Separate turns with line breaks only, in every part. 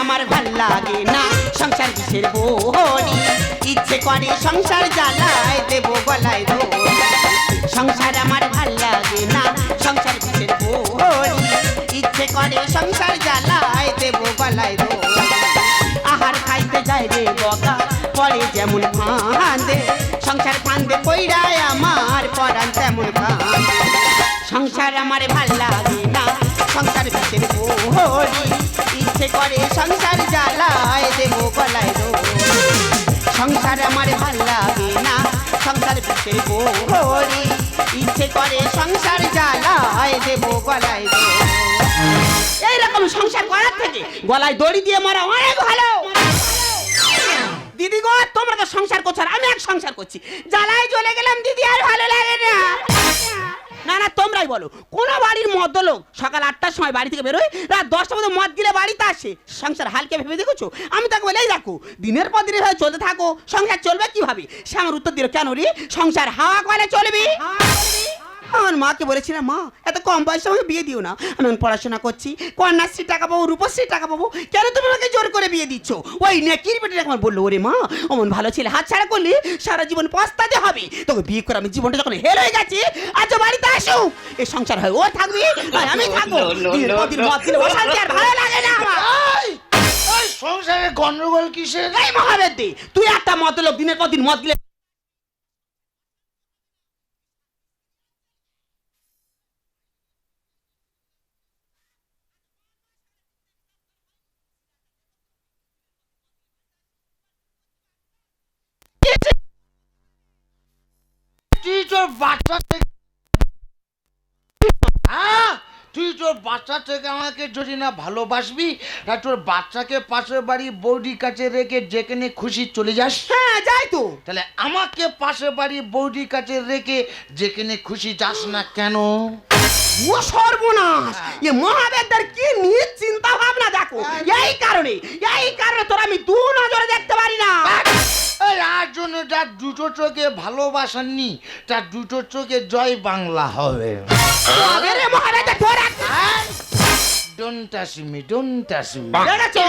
আমার ভাল লাগে না, সংসার কিসের বড়ি, ইচ্ছে করে সংসার জ্বালায় দেব গলায় দড়ি। সংসার আমার ভাল লাগে না, সংসার কিসের বড়ি, ইচ্ছে করে সংসার জ্বালায় দেব গলায় দড়ি। আহার খাইতে যায় রে বগা, পরে যেমন ফাঁদে, সংসার ফাঁদে কইরায় আমার পরাণ তেমন কাঁদে। সংসার আমার ভাল লাগে না, সংসার কিসের বড়ি, ইচ্ছে করে সংসার জ্বালায় দেব গলায় দড়ি। সংসার আমার ভাল লাগে না, সংসার কিসের বড়ি, ইচ্ছে করে সংসার জ্বালায় দেব গলায় দড়ি। এইরকম সংসার করার থেকে গলায় দড়ি দিয়ে মারা অনেক ভালো। দিদি গো, তোমরা তো সংসার করছো, আমি এক সংসার করছি, জ্বালায় চলে গেলাম দিদি, আর ভালো লাগে না। না না, তোমরাই বলো, কোন বাড়ির মদ্য লোক সকাল 8টার সময় বাড়ি থেকে বেরোয়, রাত 10টার মধ্যে মদ গিলে বাড়িতে আসে? সংসার হালকে ভেবে দেখেছো? আমি তাকে বলেই দেখো, দিনের পর দিনের ভাবে চলতে থাকো, সংসার চলবে কিভাবে? সে আমার উত্তর দিল, কেন রে, সংসার হাওয়া করে চলবে। আমার মাকে বলেছিলাম, মা এত কম বয়সে আমাকে বিয়ে দিও না, আমি পড়াশোনা করছি, কন্যাশ্রী টাকা পাবো, রূপশ্রী টাকা পাবো, কেন তুমি আমাকে জোর করে বিয়ে দিচ্ছ? ওই নেকির বেটিটা আমার বললো, ওরে মা, অমন ভালো ছেলে হাত ছাড়া করলে সারা জীবন পস্তাতে হবে, তোকে বিয়ে করে আমি জীবনটা যখন হেল হয়ে গেছে, আজ বাড়িতে আসো, এই সংসার হয় ও থাকবি আর আমি থাকবো, দিনের পর দিন মদ দিলে অশান্তি, আর ভালো লাগে না আমার।
সংসারে গন্ডগোল কিসের?
এই মহাবেদ্যে, তুই একটা মদ লোক, দিনের পর দিন মদ দিলে
তুই তোর বাচ্চা থেকে তুই তোর বাচ্চা থেকে আমাকে যদি না ভালোবাসবি, আর তোর বাচ্চাকে পাশের বাড়ি বৌদির কাছে রেখে যেখানে খুশি চলে যাস।
হ্যাঁ যাই তো,
তাহলে আমাকে পাশের বাড়ি বৌদির কাছে রেখে যেখানে খুশি যাস না কেন?
ও সর্বনাশ, এ মহাবেদ্যার কি নিয়ে চিন্তা ভাবনা দেখো। এই কারণে তোরা আমি দু নজরে দেখতে পারি না।
আর জন্য তার দুটো চোখে ভালোবাসা নি, তার দুটো চোখে জয় বাংলা হবে। Don't touch me, don't touch me.
দেখেছো,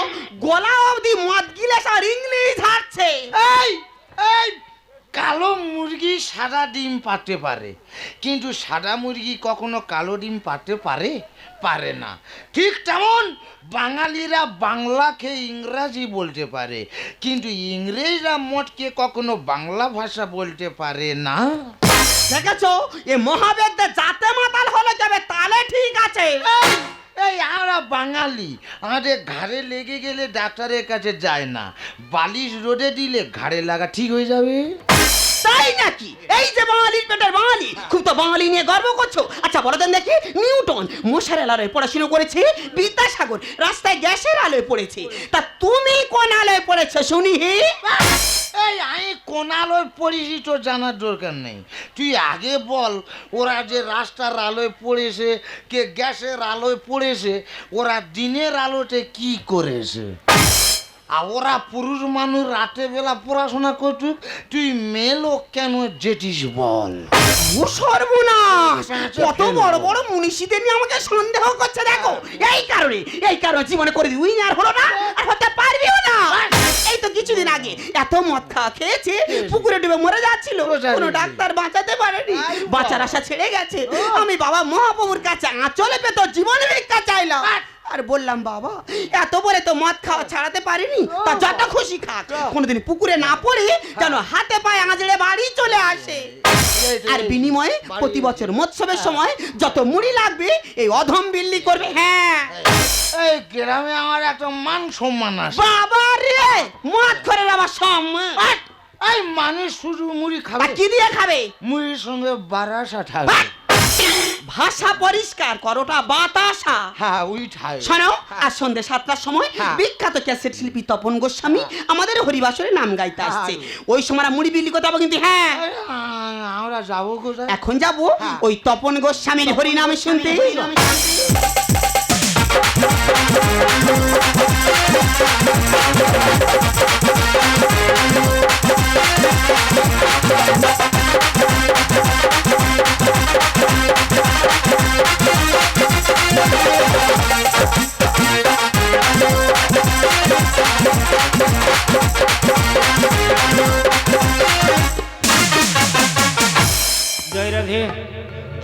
গলা অবধি মদ গিলে আর ইংলিশ হাঁটছে।
এই এই কালো মুরগি সাদা ডিম পাড়তে পারে, কিন্তু সাদা মুরগি কখনো কালো ডিম পাড়তে পারে? পারে না। ঠিক তেমন বাঙালিরা বাংলাকে ইংরাজি বলতে পারে, কিন্তু ইংরেজরা মোটকে কখনো বাংলা ভাষা বলতে পারে না।
দেখেছো, এ মহাবেদ্যা যাতে মাতাল হলে যাবে, তাহলে ঠিক আছে।
এই আমরা বাঙালি, আমাদের ঘাড়ে লেগে গেলে ডাক্তারের কাছে যায় না, বালিশ রোদে দিলে ঘাড়ে লাগা ঠিক হয়ে যাবে।
তাই নাকি? এই যে বাঙালির পেটের বাঙালি, খুব তো বাঙালি নিয়ে গর্ব করছো। আচ্ছা বলো দেন দেখি, নিউটন মশারের আলোয় পড়াশোনা করেছে, বিদ্যাসাগর রাস্তায় গ্যাসের আলোয় পড়েছে, তা তুমি কোন আলোয় পড়েছো শুনি?
এই আমি কোন আলোয় পড়েছি তো জানার দরকার নেই, তুই আগে বল, ওরা যে রাস্তার আলোয় পড়েছে, কে গ্যাসের আলোয় পড়েছে, ওরা দিনের আলোতে কি করেছে? আর ওরা পুরুষ মানুষ রাতে বেলা পড়াশোনা করতুক, তুই মেয়ে লোক কেন যেটিস বল?
ও সর্বনাশ, কত বড় বড় মনীষীদের নিয়ে আমাকে সন্দেহ করছে। দেখো, এই কারণে জীবনে করে উই আর হলো না, আর হতে পারবিও না। এই তো কিছুদিন আগে এত মদ খাওয়া খেয়েছে, পুকুরে ডুবে মরে যাচ্ছিল, কোনো ডাক্তার বাঁচাতে পারেনি, বাঁচার আশা ছেড়ে গেছে। আমি বাবা মহাপ্রভুর কাছে আঁচলে পেত জীবন ভিক্ষা চাইলাম, আর বললাম, বাবা এত বলে তো মদ খাওয়া ছাড়াতে পারিনি, তা যত খুশি খাক, কোনোদিন পুকুরে না পড়ে যেন হাতে পায়ে আঁচড়ে বাড়ি চলে আসে। আর বিনিময়ে প্রতি বছর মৎসবের সময় যত মুড়ি লাগবে এই অধম বিল্লি করবে। হ্যাঁ,
এই গ্রামে আমার একটা মান সম্মান আছে।
বাবা রে, মদ করে আবার সম্মান?
এই মানুষ শুধু মুড়ি খাবে?
কি দিয়ে খাবে?
মুড়ির সঙ্গে বারাসা খাবে।
ভাষা পরিষ্কার করোটা, বাতাসা।
হ্যাঁ ওইটাই।
শোনো, আর সন্ধ্যে 7টার সময় বিখ্যাত ক্যাসেট শিল্পী তপন গোস্বামী আমাদের হরিবাসরে নাম গাইতে আসছে, ওই সময় মুড়ি বিলি করতে হবে কিন্তু। হ্যাঁ,
আমরা যাবো কোথায়?
এখন যাবো ওই তপন গোস্বামীর হরিনাম শুনতে।
জয় রাধে,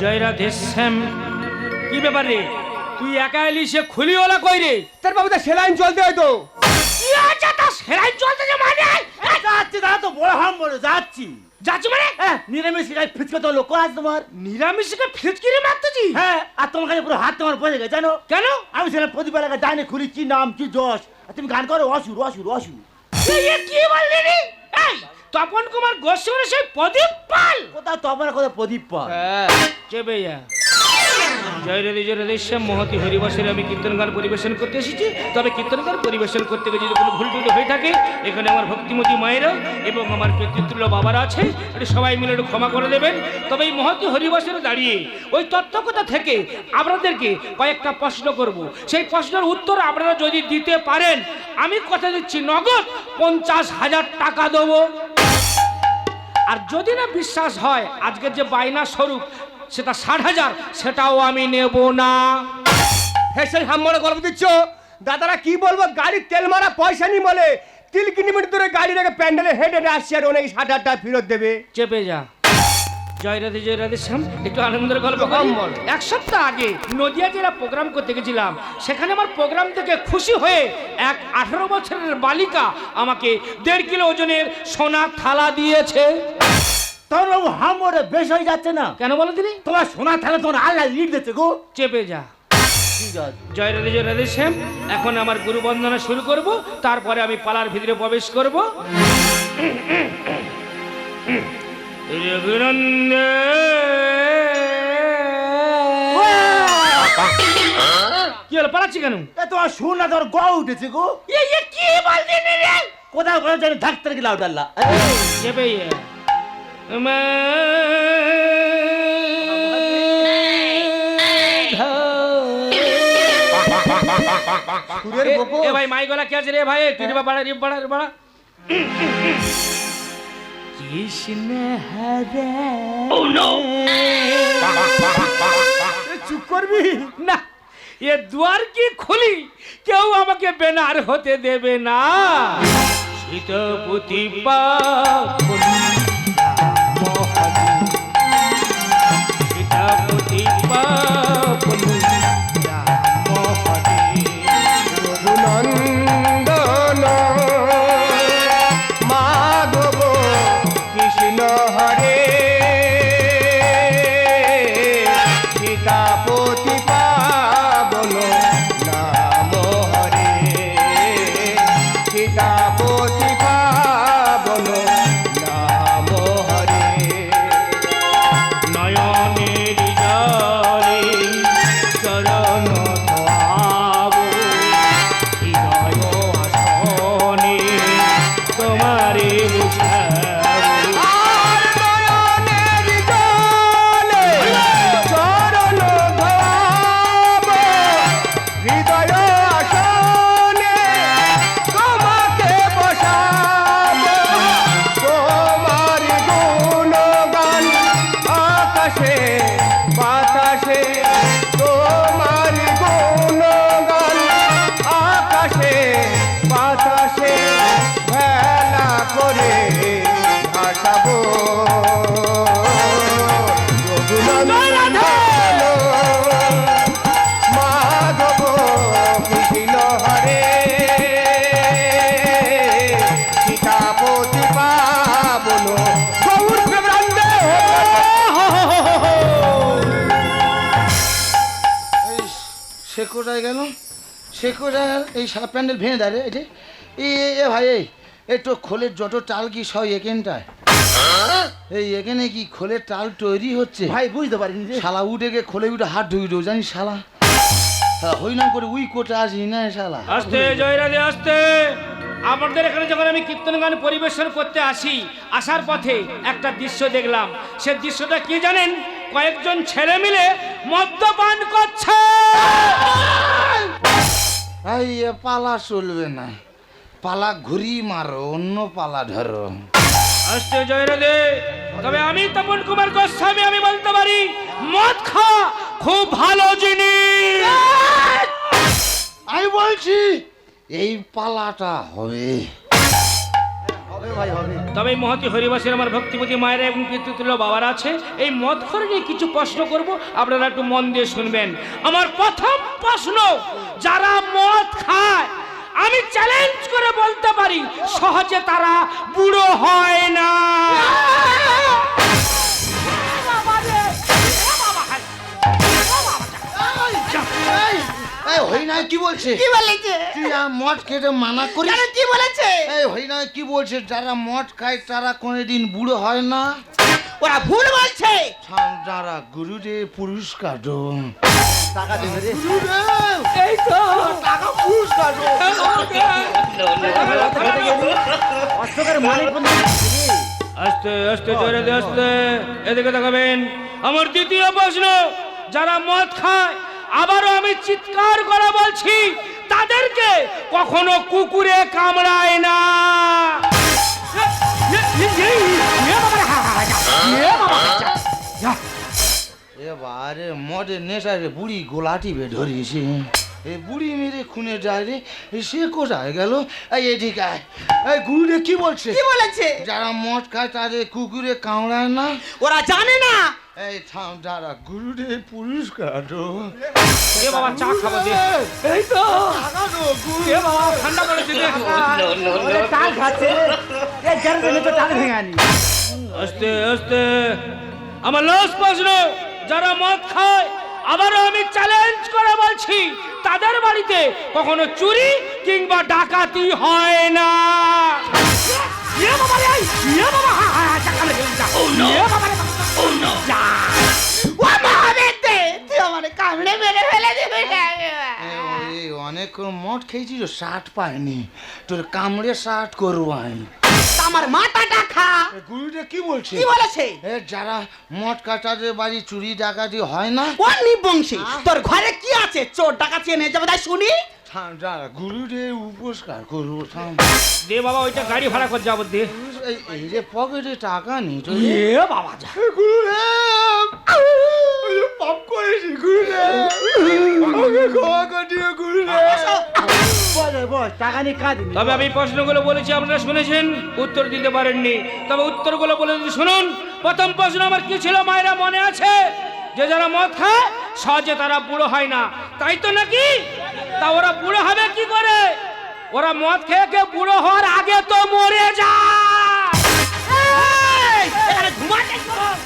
জয় রাধে শ্যাম। কি ব্যাপার রে, তুই একা এলি? সে খুলিওয়ালা কই রে?
তার বাবু তা সেলাইন চলতে হয়তো।
কি আছে তা সেলাই চলতে যে মানে?
যাচ্ছি দাদা তো বড় হাম বলে যাচ্ছি।
যাচ্ছি মানে?
নিরামিষ খাই ফিচকা তো লোক আছে তোমার।
নিরামিষকে ফিচকিরি মারতেছি?
হ্যাঁ, আর তোমার কাছে পুরো হাত তোমার পড়ে গেছে জানো
কেন?
আমি সেটা প্রদীপ এলাকায় ডাইনে খুলি কি নাম কি যশ, আর তুমি গান করো অসুর অসুর অসুর।
এ কি বললি রে? এই তপন কুমার গোস্বামী সেই প্রদীপ পাল
কোথাও তোমার কথা প্রদীপ পাল।
চেপে যা। জয় রাধে, জয় রাধে শ্যাম। মহতি হরিবাসের আমি কীর্তন গান পরিবেশন করতে এসেছি। তবে কীর্তন গান পরিবেশন করতে গিয়ে যদি কোনো ভুল টুল হয়ে থাকে, এখানে আমার ভক্তিমতী মায়েরা এবং আমার পিতৃতুল্য বাবারা আছে, এটা সবাই মিলে একটু ক্ষমা করে দেবেন। তবে এই মহতি হরিবাসের দাঁড়িয়ে ওই তত্ত্বকথা থেকে আপনাদেরকে কয়েকটা প্রশ্ন করব। সেই প্রশ্নের উত্তর আপনারা যদি দিতে পারেন, আমি কথা দিচ্ছি নগদ 50,000 টাকা দেবো। আর যদি না বিশ্বাস হয়, আজকের যে বায়না স্বরূপ সেটা 60,000, সেটাও আমি নেব না।
হ্যাঁ, সেই হাম মনে গল্প দিচ্ছ। দাদারা কি বলবো, গাড়ির তেল মারা পয়সা নি বলে 3 কিলোমিটার দূরে গাড়ি রেখে প্যান্ডেলে হেঁটে হেঁটে আসছে, আর ওনাকে 60,000 টাকা ফেরত দেবে।
চেপে যা। জয় রাধে, জয় রাধে শ্যাম। একটু আনন্দের গল্প করি।
হাম বল।
এক সপ্তাহ আগে নদিয়া জেলা প্রোগ্রাম করতে গেছিলাম। সেখানে আমার প্রোগ্রাম থেকে খুশি হয়ে এক 18 বছরের বালিকা আমাকে 1.5 কিলো ওজনের সোনার থালা দিয়েছে।
তোমার বাবু হাম ওরে বেশ হয়ে যাচ্ছে না?
কেন বলো দিদি?
তোমার সোনা থালে তোমার আল্লাহ লিড দিচ্ছে গো।
চেপে যা।
ঠিক আছে।
জয় রাধে, জয় রাধে শ্যাম। এখন আমার গুরু বন্দনা শুরু করব, তারপরে আমি পালার ভিতরে প্রবেশ করব। কি হলো, পালাচ্ছি কেন?
তোমার সোনা তোমার গ উঠেছে গো।
কি বলতে রে?
কোথাও কোথাও জানি ডাক্তার গেলে আল্লাহ।
চেপে এ ভাই মাই গলা কি আছে রে ভাই? তুই বাড়া রিপ বাড়া বাড়া। কৃষ্ণ হরে। ও নো,
চুপ করবি
না, এ দুয়ার কি খুলি, কেউ আমাকে বেনার হতে দেবে না। শীতপতি সীতাপতি
রঘুনন্দন মাধব কৃষ্ণ হরে সীতাপতি পাবন নাম হরে সীতাপতি পাবন নাম হরে
নয়নের জলে চরণ ধাব, হৃদয় আসনে তোমারে বুঝাবো।
হৃদয় আসনে তোমাকে বসাবো, তোমার গুণগান আকাশে বাতাসে, তোমার গুণগান আকাশে বাতাসে ভেলা করে ভাসাবো। রঘুনন্দন মাধব কৃষ্ণ হরে সীতাপতি পাবন গৌর প্রেমানন্দে।
এই সে কোথায় গেল? সে কোথায় গেল? এই সারা প্যান্ডেল ভেঙে দেয় রে। এই যে এ ভাই, এই তো খোলের যত টাল কি সব এখানটায়। এই এখানে কি খোলের টাল তৈরি হচ্ছে?
ভাই বুঝতে পারিনি যে।
শালা উঠে গিয়ে খোলে উঠে হাত ঢুকে দেবো জানিস শালা। হইলাম করে উই কোটে আসি না শালা।
আস্তে জয় রাধে আস্তে। আপনাদের এখানে যখন আমি কীর্তন গান পরিবেশন করতে আসি, আসার পথে একটা দৃশ্য দেখলাম। সে দৃশ্যটা কি জানেন? কয়েকজন ছেলে মিলে মদ্যপান করছে।
এই এ পালা চলবে না, পালা ঘুরি মারো, অন্য পালা ধরো।
আস্তে জয় রাধে। তবে আমি তপন কুমার গোস্বামী, আমি বলতে পারি মদ খাওয়া খুব ভালো জিনিস।
আমি বলছি এই পালাটা হবে। হবে ভাই হবে।
তবে এই মহতি হরিবাসের আমার ভক্তিপতি মায়েরা এবং পিতৃতুল্য বাবার আছে। এই মদ করে নিয়ে কিছু প্রশ্ন করব, আপনারা একটু মন দিয়ে শুনবেন। আমার প্রথম প্রশ্ন, যারা মদ খায় আমি চ্যালেঞ্জ করে বলতে পারি সহজে তারা বুড়ো হয় না।
এই হই না কি বলছে?
কি বলেছে?
তুই মদ খেতে মানা করিস?
কেন, কি বলেছে?
এই হই না কি বলছে? যারা মদ খায় তারা কোনোদিন বুড়ো হয় না।
ওরা ভুল বলছে।
যারা গুরুদেব পুরস্কার দেন।
টাকা দেবে রে।
গুরুদেব
এই তো
টাকা পুরস্কার দেন।
অশোকের মালিক বন্ধু।
আস্তে আস্তে জোরে দে, আস্তে এদিকে তাকাবেন। আমার দ্বিতীয় প্রশ্ন, যারা মদ খায় আবারও আমি চিৎকার করে বলছি তাদেরকে কখনো কুকুরে কামড়ায় না।
এবারে মদের নেশায় বুড়ি গোলাটি বে ধরিয়েছে। এই বুড়ি মেরে খুনে যায় রে। সে কোথায় গেল? এই এদিকে আয়। এই গুরুদেব কি বলছে?
কি বলেছে?
যারা মদ খায় তাদের কুকুরে কামড়ায় না।
ওরা জানে না।
এই থাম, যারা গুরুদেব পুরস্কার দেন।
এ বাবা চা খাবো দে। এই তো এ বাবা ঠান্ডা পড়েছে দে।
ওরে টাল খাচ্ছে রে। এই জানতে তো টাল ভেঙে আনি।
আস্তে আস্তে। আমার লাস্ট প্রশ্ন, যারা মদ খায় আবারও আমি চ্যালেঞ্জ করে বলছি তাদের বাড়িতে কখনো চুরি কিংবা ডাকাতি হয় না। এ বাবা রে, এ বাবা টাকা লেগে যা। এ বাবা রে, যা।
ও মহাবেতে, তুই আমারে কামড়ে মেরে ফেলে দিবি না।
এই অনেক মদ খেয়েছি তো শার্ট পাইনি, তোর কামড়ে শার্ট করবো আমি।
আমার মাথাটা খা।
গুরুদেব কি বলছে?
কি বলেছে?
যারা মদ কাটাদের বাড়ি চুরি ডাকাতি হয় না।
ও নিবংশী, তোর ঘরে কি আছে? চোর ডাকাতি নিয়ে যাবে তাই শুনি।
থাম, যারা গুরুদেব উপস্কার করবো। থাম
দে বাবা, ওইটা গাড়ি ভাড়া করে যাবো দে।
এই যে পকেটে টাকা নেই তো।
এ বাবা যা।
গুরুদেব পাপ করেছি গুরুদেব, আমাকে ক্ষমা করে দিও গুরুদেব।
বলে বস টাকা নিয়ে কাঁদি।
তবে আমি প্রশ্নগুলো বলেছি, আপনারা শুনেছেন, উত্তর দিতে পারেননি। তবে উত্তরগুলো বলে দিচ্ছি শুনুন। প্রথম প্রশ্ন আমার কি ছিল মায়েরা মনে আছে? যে যারা মদ খায় সহজে তারা বুড়ো হয় না, তাই তো নাকি? তা ওরা বুড়ো হবে কি করে? ওরা মদ খেয়ে খেয়ে বুড়ো হওয়ার আগে তো মরে যায়।
এই, এখানে ঘুমাতে শোন।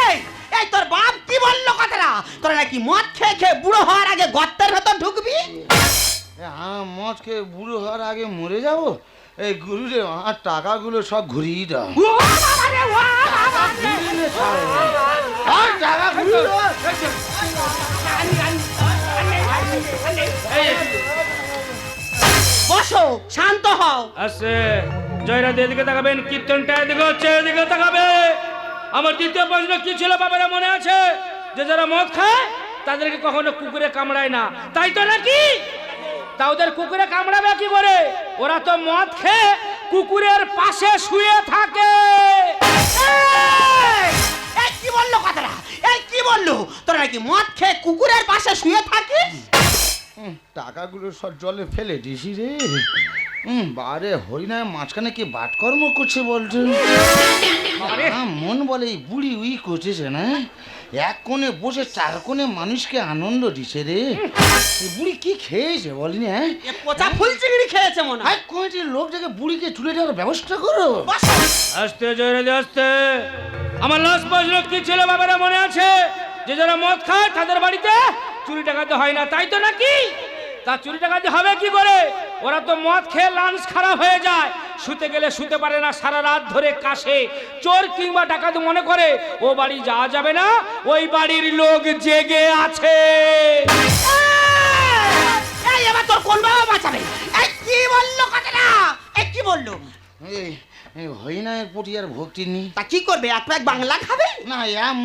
এই, এই তোর বাপ কি বললো কথাটা? তোরা নাকি মদ খেয়ে খেয়ে বুড়ো হওয়ার আগে গর্তের ভেতর ঢুকবি?
মদ খেয়ে বুড়ো হওয়ার আগে মরে যাবো? এই গুরুদেব আমার টাকাগুলো সব ঘুরিয়ে দাও।
ও বাবা রে, ও বাবা রে।
আর টাকা ঘুরিয়ে দাও।
বসো, শান্ত হও।
আসে জয়রাধ, এদিকে তাকাবেন। কীর্তনটা এদিকে হচ্ছে, এদিকে তাকাবে। আমার দ্বিতীয় প্রশ্ন কি ছিল বাবারা মনে আছে? যে যারা মদ খায় তাদেরকে কখনো কুকুরে কামড়ায় না, তাই তো নাকি? তা ওদের কুকুরে কামড়াবে কি করে? ওরা তো মদ খেয়ে কুকুরের পাশে শুয়ে থাকে।
এই, এই কি বললো কথাটা? এই কি বললো? তোরা নাকি মদ খেয়ে কুকুরের পাশে শুয়ে থাকিস?
টাকাগুলো সব জলে ফেলে দিছি রে। বারে হরিনায় মাঝখানে কি বাটকর্ম করছে বলছে? মন বলে এই বুড়ি উই করছে না, এক কোণে বসে চার কোণে মানুষকে আনন্দ দিছে রে। এই বুড়ি কি খেয়েছে বলিনি? হ্যাঁ,
এ পচা ফুল চিংড়ি খেয়েছে মনে হয়।
কোনটির লোক থেকে বুড়িকে তুলে দেওয়ার ব্যবস্থা করো।
বসো।
আস্তে জয়রাধ, আস্তে। আমার লাস্ট প্রশ্ন কি ছিল বাবারা মনে আছে? যে যারা মদ খায় তাদের বাড়িতে চুরি ডাকাতি হয় না, তাই তো নাকি? তা চুরি ডাকাতি হবে কি করে? ওরা তো মদ খেয়ে লাঞ্চ খারাপ হয়ে যায়, শুতে গেলে শুতে পারে না, সারা রাত ধরে কাশে। চোর কিংবা ডাকাত মনে করে ও বাড়ি যাওয়া যাবে না, ওই বাড়ির লোক জেগে আছে।
এই এবার তোর কোন বাবা বাঁচাবে? এই কি বললো কথাটা? এই কি বললো?
এই হরিনায়ের প্রতি আর ভক্তি নেই।
তা কি করবে? এক প্যাক বাংলা খাবে?
না,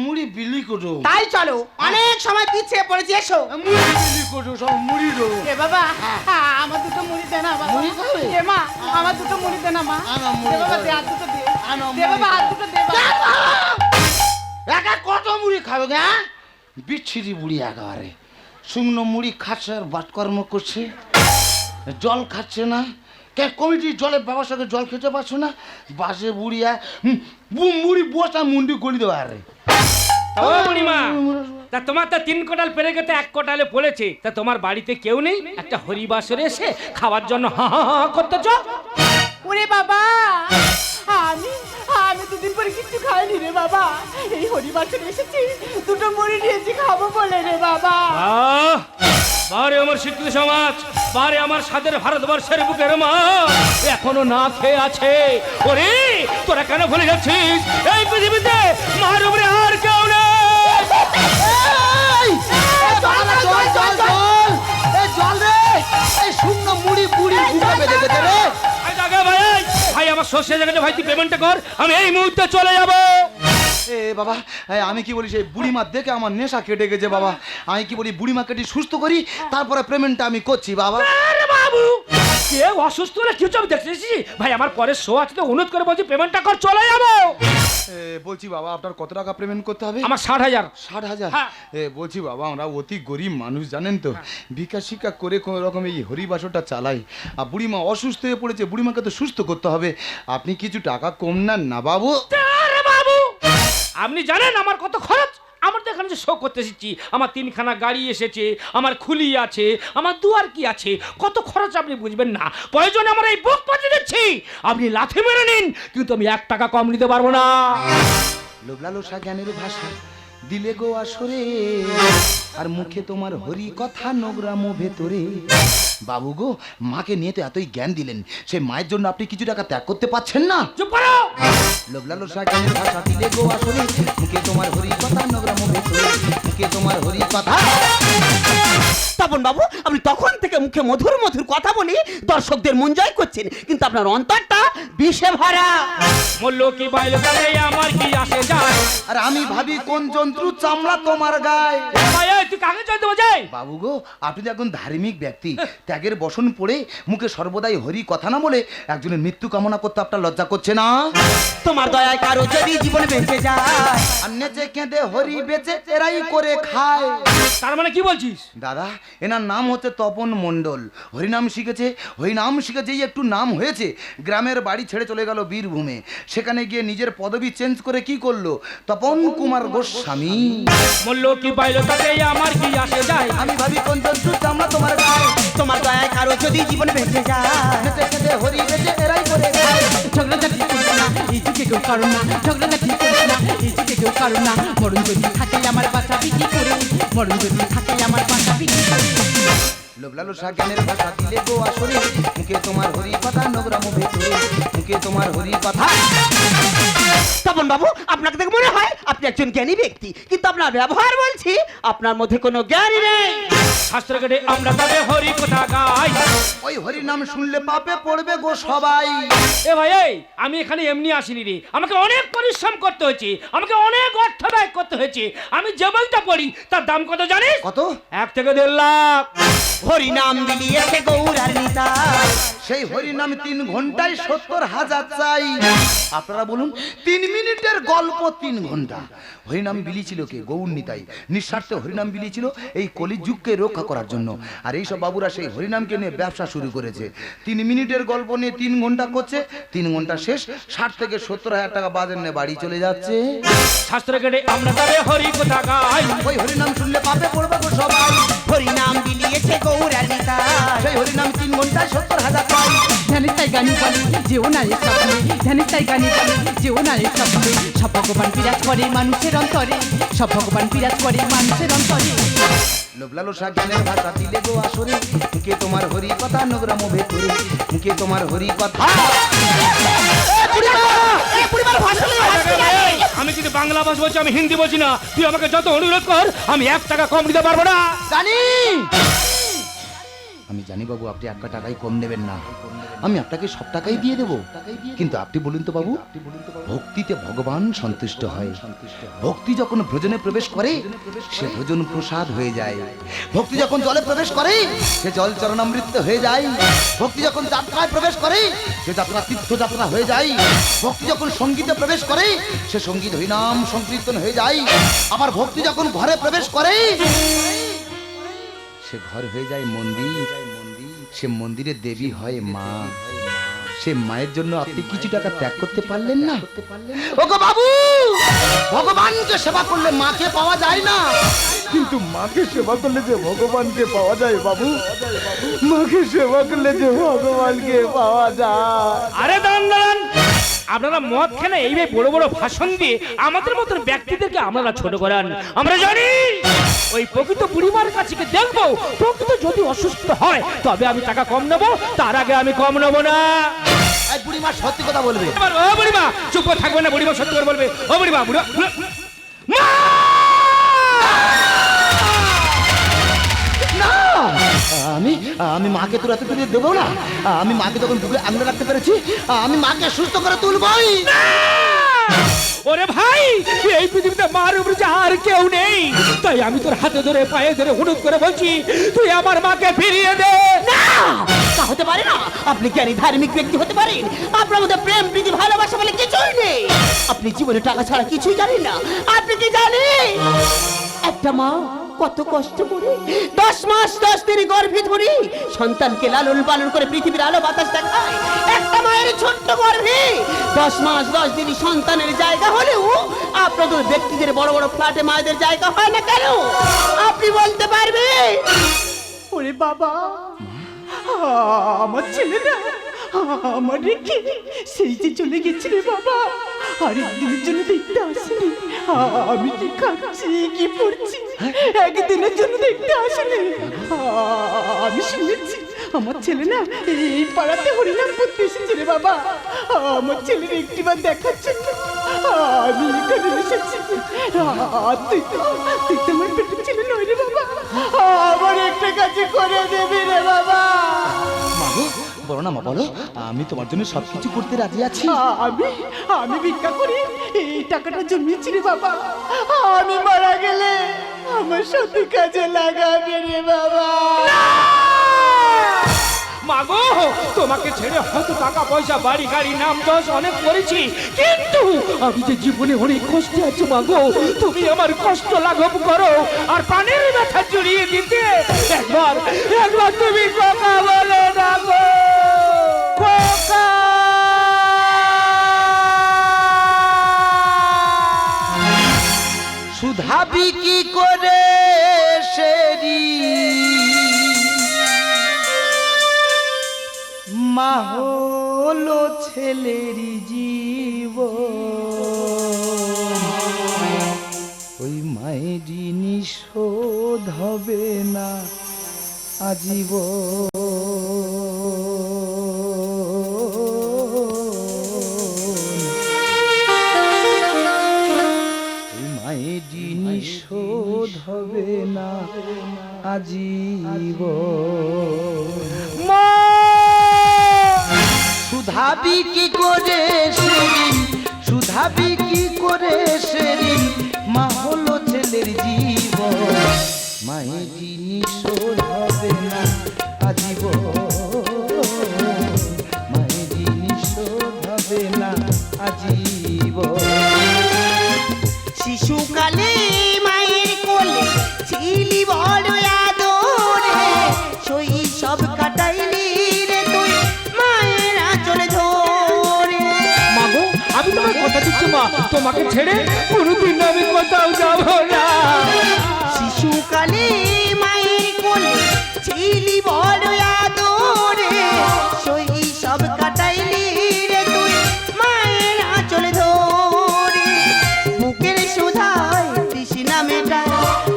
মুড়ি বিলি করো।
তাই চলো, অনেক সময় পিছিয়ে পড়েছি, এসো।
মুড়ি বিলি করো, সব মুড়ি দেবো।
এ বাবা, আমার দুটো মুড়ি দে না বাবা।
মুড়ি খাবে?
এ মা, আমার দুটো মুড়ি দে না মা।
আনো মুড়ি
দে বাবা,
খাবে।
দে আর দুটো দে।
আনো
দে বাবা,
মুড়ি
আর দুটো দে বাবা।
একা কত মুড়ি খাবে গা? বিচ্ছিরি বুড়ি একেবারে। শুকনো মুড়ি খাচ্ছে আর বাটকর্ম করছে, জল খাচ্ছে না, কমিটির জলের ব্যবসাকে জল খেতে পারছো না? বাসে বুড়িয়া মুড়ি বসা মুন্ডি গলি দেওয়া আরে
ও বুড়িমা, তা তোমার তো 3 কোটাল পেরে গেতে 1 কোটালে পড়েছে, তা তোমার বাড়িতে কেউ নেই? একটা হরিবাসরে এসে খাওয়ার জন্য হা হা হা করতেছ?
ওরে বাবা, আমি আমি দুদিন পরে কিচ্ছু খাইনি রে বাবা। এই হরিবাসরে এসেছি, দুটো মুড়ি নিয়েছি খাবো বলে রে বাবা।
বারে আমার শিক্ষিত সমাজ, বারে আমার স্বাদের ভারতবর্ষের বুকের মা এখনো না খেয়ে আছে। ওরে তোরা কেন ভুলে যাচ্ছিস এই পৃথিবীতে মার উপরে আর কেউ নেই? ভাই আমার সর্ষে জায়গাটা ভাই তুই পেমেন্টটা কর, আমি এই মুহূর্তে চলে যাবো।
এ বাবা, আমি কি বলি, সেই বুড়িমা দেখে আমার নেশা কেটে গেছে বাবা। আমি কি বলি, বুড়িমা কেটে সুস্থ করি, তারপরে পেমেন্টটা আমি করছি বাবা।
আরে বাবু, কে অসুস্থ না কিছু আমি দেখতেছি ভাই, আমার পরে শো আছে তো অনুরোধ করে বলছি পেমেন্টটা কর, চলে যাবো।
বলছি বাবা, আপনার কত টাকা পেমেন্ট করতে হবে?
আমার 60,000।
60,000?
হ্যাঁ।
বলছি বাবা, আমরা অতি গরিব মানুষ জানেন তো, ভিক্ষা শিক্ষা করে কোনো রকম এই হরিবাসরটা চালাই। আর বুড়িমা অসুস্থ হয়ে পড়েছে, বুড়িমাকে তো সুস্থ করতে হবে। আপনি কিছু টাকা কম নেন না বাবু?
আরে বাবু, আপনি জানেন আমার কত খরচ? আমার তো এখানে যে শো করতে এসেছি, আমার 3খানা গাড়ি এসেছে, আমার খুলি আছে, আমার দুয়ার কি আছে, কত খরচ আপনি বুঝবেন না। প্রয়োজনে আমরা এই বুক পাঠিয়ে দিচ্ছি, আপনি লাথি মেরে নিন, কিন্তু আমি 1 টাকা কম নিতে পারবো না।
লোভলালসা জ্ঞানের ভাষা দিলে গো আসরে, আর মুখে তোমার হরি কথা নোংরাম ভেতরে। বাবু গো, মাকে নিয়ে তো এতই জ্ঞান দিলেন, সেই মায়ের জন্য আপনি কিছু টাকা ত্যাগ করতে পারছেন না?
চুপ করো।
লোভলালসা জ্ঞানের ভাষা দিলে গো আসরে, মুখে তোমার হরি কথা নোংরাম ভেতরে, মুখে তোমার হরি কথা।
তপন বাবু, আপনি তখন থেকে মুখে মধুর মধুর কথা বলে দর্শকদের মন জয় করছেন, কিন্তু আপনার অন্তরটা বিষে ভরা।
বললো কি বাইরে তাহলে আমার কি আসে যায়?
আর আমি ভাবি কোন জন্তুর চামড়া তোমার গায়ে।
ভাই এই, তুই কাকে জয় দেবো যাই?
বাবু গো, আপনি তো একজন ধার্মিক ব্যক্তি, ত্যাগের বসন পড়ে মুখে সর্বদাই হরি কথা না বলে একজনের মৃত্যু কামনা করতে আপনার লজ্জা করছে না?
তোমার দয়ায় কারো যদি জীবন বেঁচে যায়,
আর নেচে কেঁদে হরি বেচে এরাই করে খায়।
তার মানে কি বলছিস?
দাদা, এনার নাম হচ্ছে তপন মণ্ডল। হরিনাম শিখেছে, হরিনাম শিখে যেই একটু নাম হয়েছে, গ্রামের বাড়ি ছেড়ে চলে গেল বীরভূমে। সেখানে গিয়ে নিজের পদবি চেঞ্জ করে কি করলো? তপন কুমার গোস্বামী।
বললো কি বাইরে তাহলে আমার কি আসে যায়?
আমি ভাবি কোন জন্তুর চামড়া তোমার গায়ে।
তোমার দয়ায় কারো যদি জীবন বেঁচে যায়,
নেচে কেঁদে হরি বেচে এরাই করে খায়।
ঝগড়াঝাটি করবে না, এই যুগে কেউ কারো না। ঝগড়াঝাটি করবে না, এই যুগে কেউ কারো না। মরণ যদি থাকে আমার বাসা বিক্রি করে, মরণ যদি থাকে আমার বাসা বিক্রি করে।
লোভলালসা জ্ঞানের ভাষা দিলে গো আসরে, মুখে তোমার হরি কথা নোংরাম ভেতরে, মুখে তোমার হরি কথা।
তপন বাবু, আপনাকে দেখে মনে হয় আপনি একজন জ্ঞানী ব্যক্তি, কিন্তু আপনার ব্যবহার বলছি আপনার মধ্যে কোনো জ্ঞানই নেই।
শাস্ত্র কেটে আমরা তবে হরি কথা গাই।
ওই হরি নাম শুনলে পাপে পড়বে গো সবাই।
এ ভাই এই, আমি এখানে এমনি আসিনি রে, আমাকে অনেক পরিশ্রম করতে হয়েছে, আমাকে অনেক অর্থ ব্যয় করতে হয়েছে। আমি যে বইটা পড়ি তার দাম কত জানিস?
কত?
1 থেকে 1.5 লাখ।
হরি নাম বিলিয়েছে গৌরার নিতাই,
সেই হরি নাম 3 ঘন্টায় 70,000 চাই। আপনারা বলুন, 3 মিনিটের গল্প 3 ঘন্টা। হরিনাম বিলিয়েছিল কে? গৌর নিতাই। নিঃস্বার্থে হরিনাম বিলিয়েছিল এই কলিযুগকে রক্ষা করার জন্য। আর এইসব বাবুরা সেই হরিনামকে নিয়ে ব্যবসা শুরু করেছে। 3 মিনিটের গল্প নিয়ে 3 ঘন্টা করছে, 3 ঘন্টা শেষ, 60 থেকে 70,000 টাকা বাজার নিয়ে বাড়ি চলে যাচ্ছে।
শাস্ত্র কেটে আমরা তবে হরি কথা গাই।
ওই হরিনাম শুনলে পাপে পড়বে গো সবাই।
হরি নাম বিলিয়েছে গৌরার নিতাই,
সেই হরিনাম 3 ঘন্টায় 70,000 পাই।
ধ্যানের তাই গানি বলে যেও না রে স্বপ্নে, ধ্যানের তাই গানি বলে যেও না রে স্বপ্নে। সব ভগবান বিরাজ করে মানুষের অন্তরে, সব ভগবান বিরাজ করে মানুষের অন্তরে।
লোভলালসা জ্ঞানের ভাষা দিলে গো আসরে, মুখে তোমার হরি কথা নোংরাম ভেতরে, মুখে তোমার হরি কথা।
আমি কিন্তু বাংলা ভাষা বলছি, আমি হিন্দি বলছি না। তুই আমাকে যত অনুরোধ কর, আমি 1 টাকা কম দিতে পারবো না।
আমি জানি বাবু, আপনি 1 টাকাই কম নেবেন না, আমি আপনাকে সব টাকাই দিয়ে দেবো। কিন্তু আপনি বলুন তো বাবু, ভক্তিতে ভগবান সন্তুষ্ট হয়। ভক্তি যখন ভোজনে প্রবেশ করে, সে ভোজন প্রসাদ হয়ে যায়। ভক্তি যখন জলে প্রবেশ করে, সে জল চরণামৃত হয়ে যায়। ভক্তি যখন যাত্রায় প্রবেশ করে, সে যাত্রা তীর্থযাত্রা হয়ে যায়। ভক্তি যখন সঙ্গীতে প্রবেশ করে, সে সঙ্গীত হরিনাম সংকীর্তন হয়ে যায়। আবার ভক্তি যখন ঘরে প্রবেশ করে, সে ঘর হয়ে যায় মন্দির। সে মন্দিরের দেবী হয় মা। সে মায়ের জন্য আপনি কিছু টাকা ত্যাগ করতে পারলেন না? ওগো বাবু, ভগবানকে সেবা করলে মাকে পাওয়া যায় না, কিন্তু মাকে সেবা করলে যে ভগবানকে পাওয়া যায় বাবু। মাকে সেবা করলে যে ভগবানকে পাওয়া যায়।
আরে দাঁড়ান দাঁড়ান, আপনারা মদ খেলে এইভাবে বড় বড় ভাষণ দিয়ে আমাদের মতন ব্যক্তিদেরকে আপনারা ছোট করান। আমরা জানি ওই প্রকৃত বুড়িমার কাছে গিয়ে দেখবো, প্রকৃত যদি অসুস্থ হয় তবে আমি টাকা কম নেবো, তার আগে আমি কম নেবো না।
এই বুড়িমা সত্যি কথা বলবে।
এবার ও বুড়িমা চুপ করে থাকবে না, বুড়িমা সত্যি করে বলবে। ও বুড়িমা, বুড়ো মা!
না, আমি আমি মাকে তোর এত দূরে দেবো না। আমি মাকে তখন বুকে আগলে রাখতে পেরেছি, আমি মাকে সুস্থ করে তুলবই।
ওরে ভাই, এই পৃথিবীতে মার উপরে যে আর কেউ নেই, তাই আমি তোর হাতে ধরে পায়ে ধরে হুড়ুক করে বলছি, তুই আমার মাকে ফিরিয়ে দে।
না, তা হতে পারে না। আপনি জ্ঞানী ধার্মিক ব্যক্তি হতে পারেন, আপনার মধ্যে প্রেম প্রীতি ভালোবাসা বলে কিছুই নেই। আপনি জীবনে টাকা ছাড়া কিছুই জানেন না। আপনি কি জানেন একটা মা কত কষ্ট করে 10 মাস 10 দিন গর্ভে ধরে সন্তানকে লালন পালন করে পৃথিবীর আলো বাতাস দেখায়? একটা মায়ের ছোট্ট গর্ভে 10 মাস 10 দিন সন্তানের জায়গা হলেও আপনাদের ব্যক্তিদের বড় বড় ফ্ল্যাটে মায়েদের জায়গা হয় না কেন? আপনি বলতে পারবেন? ওরে বাবা, আমার ছেলেরা আমার রেখে সেই যে চলে গেছে রে বাবা, আর একদিনের জন্য দেখতে আসেনি। আমি কি খাচ্ছি কি পড়ছি একদিনের জন্য দেখতে আসেনি। আমি শুনেছি আমার ছেলে না এই পাড়াতে হরিনাম করতে এসেছে রে বাবা। আমার ছেলের একটিবার দেখাচ্ছে না, আমি এখানে এসেছি। আর তুই তো আমার পেটের ছেলে নয় রে বাবা, আমার একটা কাছে করে দেবে রে বাবা।
মাগো বলো না মা, বলো, আমি তোমার জন্য সবকিছু করতে রাজি আছি।
আমি ভিক্ষা করি এই টাকাটা জমিয়েছি রে বাবা। আমি মারা গেলে আমার সাথে কাজে লাগাবে রে বাবা।
মাগো, তোমাকে ছেড়ে হয়তো টাকা পয়সা বাড়ি গাড়ি নাম যশ অনেক করেছি, কিন্তু আমি যে জীবনে অনেক কষ্টে আছি মাগো। তুমি আমার কষ্ট লাঘব করো আর প্রাণের ব্যথা জড়িয়ে দিতে একবার একবার তুমি কথা বলো না গো। কথা
সুধাবি কি করে সেরি মা হলো ছেলেরই জীব, ওই মায়েরই নিশোধ হবে না আজীব। মায়েরই নিশোধ হবে না আজীব। সুধাবি কি করে সেদিন, সুধাবি কি করে সেদিন মা হলো ছেলের জীবন, মায়েরই নিশোধ হবে না আজীব, মায়েরই নিশোধ হবে না আজীব।
শিশুকালে মায়ের কোলে ছিলি বড় আদরে, শৈশব কাটাইলি রে তুই মায়ের আঁচল ধরে।
মাগো, আমি তোমার কথা দিচ্ছি মা, তোমাকে ছেড়ে কোনোদিন আমি কোথাও যাব না।
শিশুকালে মায়ের কোলে ছিলি বড় আদরে, শৈশব কাটাইলি রে তুই মায়ের আঁচল ধরে। বুকের সুধায় তৃষ্ণা মেটায়,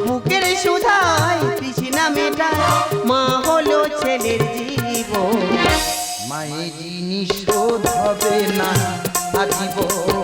বুকের সুধায় তৃষ্ণা মেটায়, মা হলো ছেলের জীবন।
মায়েরই নিশোধ হবে না আজীবন।